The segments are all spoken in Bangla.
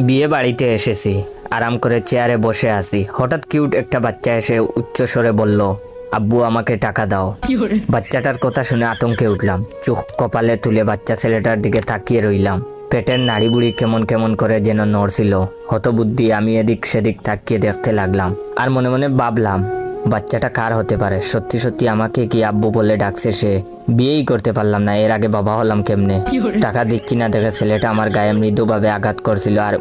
বিয়ে বাড়িতে এসেছি, আরাম করে চেয়ারে বসে আছি। হঠাৎ কিউট একটা বাচ্চা এসে উচ্চ স্বরে বলল, আব্বু আমাকে টাকা দাও। বাচ্চাটার কথা শুনে আতঙ্কে উঠলাম। চোখ কপালে তুলে বাচ্চা ছেলেটার দিকে তাকিয়ে রইলাম। পেটের নাড়িবুড়ি কেমন কেমন করে যেন নড়ছিল। হতবুদ্ধি আমি এদিক সেদিক তাকিয়ে দেখতে লাগলাম, আর মনে মনে ভাবলাম বাচ্চাটা কার হতে পারে। সত্যি সত্যি আমাকে কি আব্বু বলে ডাকছে সে? বিয়েই করতে পারলাম না, এর আগে বাবা হলাম কেমনে? টাকা দিচ্ছি না দেখে ছেলেটা আমার গায়ে মৃদুভাবে আঘাত করছিল আর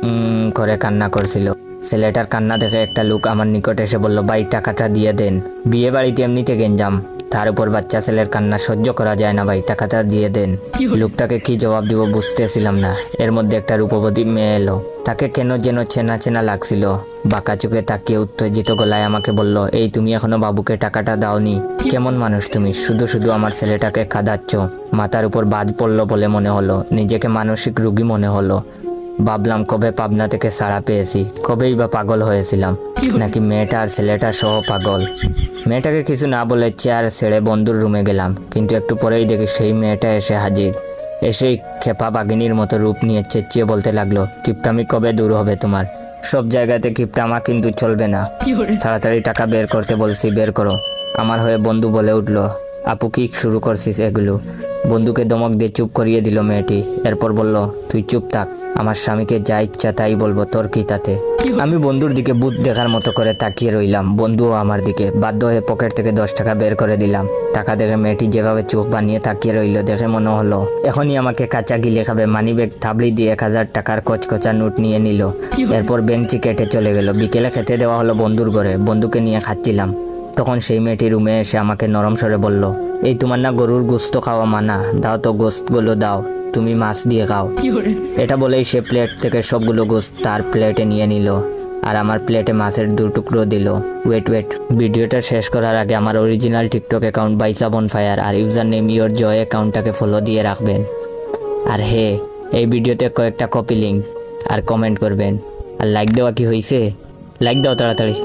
করে কান্না করছিল। ছেলেটার কান্না দেখে একটা লোক আমার নিকট এসে বলল, ভাই টাকাটা দিয়ে দেন। বিয়ে বাড়িতে এমনিতে গেঞ্জাম, তার উপর বাচ্চা ছেলের কান্না সহ্য করা যায় না, ভাই টাকাটা দিয়ে দেন। লোকটাকে কি জবাব দিব বুঝতেছিলাম না। এর মধ্যে একটা রূপবতী মেয়ে এলো, তাকে কেন যেন চেনা চেনা লাগছিল। বাঁকা চোখে তাকিয়ে উত্তেজিত গলায় আমাকে বলল, এই তুমি এখনো বাবুকে টাকাটা দাওনি? কেমন মানুষ তুমি, শুধু শুধু আমার ছেলেটাকে কাঁদাচ্ছ। মাথার উপর বাজ পড়লো বলে মনে হলো, নিজেকে মানসিক রোগী মনে হলো। ভাবলাম কবে পাবনা থেকে ছাড়া পেয়েছি, কবেই বা পাগল হয়েছিলাম, নাকি মেয়েটা আর ছেলেটা সহ পাগল। মেয়েটাকে কিছু না বলে চেয়ার ছেড়ে বন্ধুর রুমে গেলাম, কিন্তু একটু পরেই দেখি সেই মেয়েটা এসে হাজির। এসেই খেপা বাঘিনীর মতো রূপ নিয়ে চেঁচিয়ে বলতে লাগলো, কিপটামি কবে দূর হবে তোমার? সব জায়গাতে কিপটামা কিন্তু চলবে না, তাড়াতাড়ি টাকা বের করতে বলছি, বের করো। আমার হয়ে বন্ধু বলে উঠলো, আপু কি শুরু করছিস এগুলো? বন্ধুকে ধমক দিয়ে চুপ করিয়ে দিল মেয়েটি। এরপর বলল, তুই চুপ থাক, আমার স্বামীকে যা ইচ্ছা তাই বলবো, তোর কি তাতে? আমি বন্ধুর দিকে ভূত দেখার মতো করে তাকিয়ে রইলাম, বন্ধুও আমার দিকে। বাধ্য হয়ে পকেট থেকে 10 টাকা বের করে দিলাম। টাকা দেখে মেয়েটি যেভাবে চোখ বানিয়ে তাকিয়ে রইল, দেখে মনে হলো এখনই আমাকে কাঁচা গিলে খাবে। মানিব্যাগ থাবড়ি দিয়ে 1000 টাকার কচকচা নোট নিয়ে নিল। এরপর বেঞ্চি কেটে চলে গেল। বিকেলে খেতে দেওয়া হলো বন্ধুর ঘরে, বন্ধুকে নিয়ে খাচ্ছিলাম। তখন সেই মেয়েটি রুমে এসে আমাকে নরম স্বরে বলল, এই তোমার না গরুর গোস্ত খাওয়া মানা, দাও তো গোস্তগুলো দাও, তুমি মাছ দিয়ে খাও। এটা বলেই সে প্লেট থেকে সবগুলো গোস্ত তার প্লেটে নিয়ে নিল, আর আমার প্লেটে মাছের 2 টুকরো দিল। ওয়েট, ভিডিওটা শেষ করার আগে আমার অরিজিনাল টিকটক অ্যাকাউন্ট বাইসা বনফায়ার আর ইউজার নেম ইয়োর জয় অ্যাকাউন্টটাকে ফলো দিয়ে রাখবেন। আর হে, এই ভিডিওতে কয়েকটা কপি লিঙ্ক আর কমেন্ট করবেন। আর লাইক দেওয়া কি হয়েছে? লাইক দাও তাড়াতাড়ি।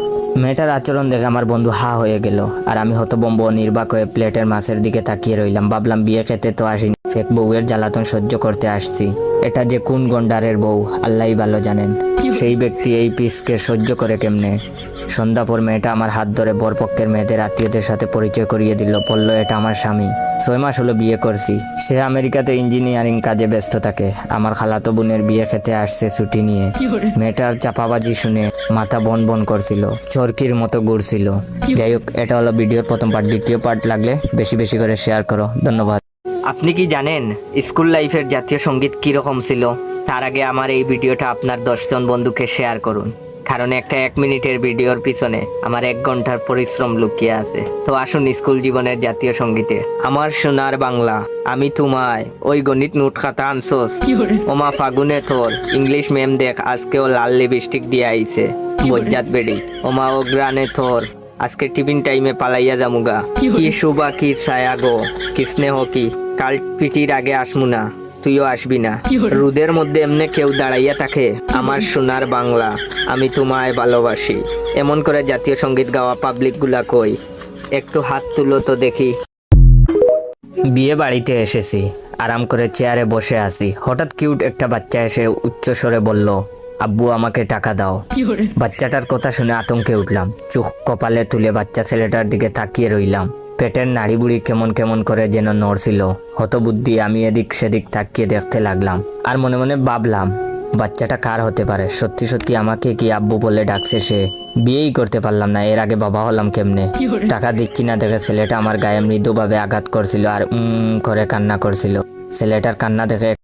মেয়েটার আচরণ দেখে আমার বন্ধু হা হয়ে গেল, আর আমি হতবম্ব নির্বাক হয়ে প্লেটের মাছের দিকে তাকিয়ে রইলাম। ভাবলাম বিয়ে খেতে তো আসিনি, ফেক বউয়ের জ্বালাতন সহ্য করতে আসছি। এটা যে কোন গন্ডারের বউ আল্লাহই ভালো জানেন। সেই ব্যক্তি এই পিসকে সহ্য করে কেমনে? সন্ধ্যা পর মেয়েটা আমার হাত ধরে বরপক্ষের মেয়েদের আত্মীয়দের সাথে পরিচয় করিয়ে দিল। বলল, এটা আমার স্বামী, 6 মাস হলো বিয়ে করছি। সে আমেরিকাতে ইঞ্জিনিয়ারিং কাজে ব্যস্ত থাকে। আমার খালাতো বোনের বিয়ে খেতে আসছে ছুটি নিয়ে। মেয়েটার চাপাবাজি শুনে মাথা বন বন করছিল, চরকির মতো ঘুরছিল। যাই হোক, এটা হলো ভিডিওর প্রথম পার্ট। দ্বিতীয় পার্ট লাগলে বেশি বেশি করে শেয়ার করো। ধন্যবাদ। আপনি কি জানেন স্কুল লাইফের জাতীয় সঙ্গীত কিরকম ছিল? তার আগে আমার এই ভিডিওটা আপনার 10 জন বন্ধুকে শেয়ার করুন, কারণ একটা 1 মিনিটের ভিডিওর পিছনে আমার 1 ঘন্টার পরিশ্রম লুকিয়ে আছে। তো আসুন স্কুল জীবনের জাতীয় সঙ্গীতে। আমার সোনার বাংলা, আমি তোমায়, ওই গণিত নোট খাতা আনছোস, ওমা ফাগুনে তোর, ইংলিশ ম্যাম দেখ আজকেও লাল লিপস্টিক দিয়ে আইছে, বজ্জাত বেডি, ওমা ও গ্রানে তোর, আজকে টিফিন টাইমে পালাইয়া জামুগা, কি শুবা কি ছায়া গো, কি স্নেহ কি, কাল পিটির আগে আসমু না, তুইও আসবি না, রোদের মধ্যে এমনি কেউ দাঁড়াইয়া থাকে, আমার সোনার বাংলা, আমি তোমায় ভালোবাসি। এমন করে জাতীয় সঙ্গীত গাওয়া পাবলিক গুলা কই? একটু হাত তুলো তো দেখি। বিয়ে বাড়িতে এসেছি, আরাম করে চেয়ারে বসে আছি। হঠাৎ কিউট একটা বাচ্চা এসে উচ্চ স্বরে বলল, আব্বু আমাকে টাকা দাও। বাচ্চাটার কথা শুনে আতঙ্কে উঠলাম। চোখ কপালে তুলে বাচ্চা ছেলেটার দিকে তাকিয়ে রইলাম। পেটের নাড়িবুড়ি কেমন কেমন করে যেন নড়ছিল। হতবুদ্ধি আমি এদিক সেদিক তাকিয়ে দেখতে লাগলাম, আর মনে মনে ভাবলাম বাচ্চাটা কার হতে পারে। সত্যি সত্যি আমাকে কি আব্বু বলে ডাকছে সে? বিয়েই করতে পারলাম না, এর আগে বাবা হলাম কেমনে? টাকা দিচ্ছি না দেখে ছেলেটা আমার গায়ে মৃদুভাবে আঘাত করছিল আর করে কান্না করছিল। ছেলেটার কান্না দেখে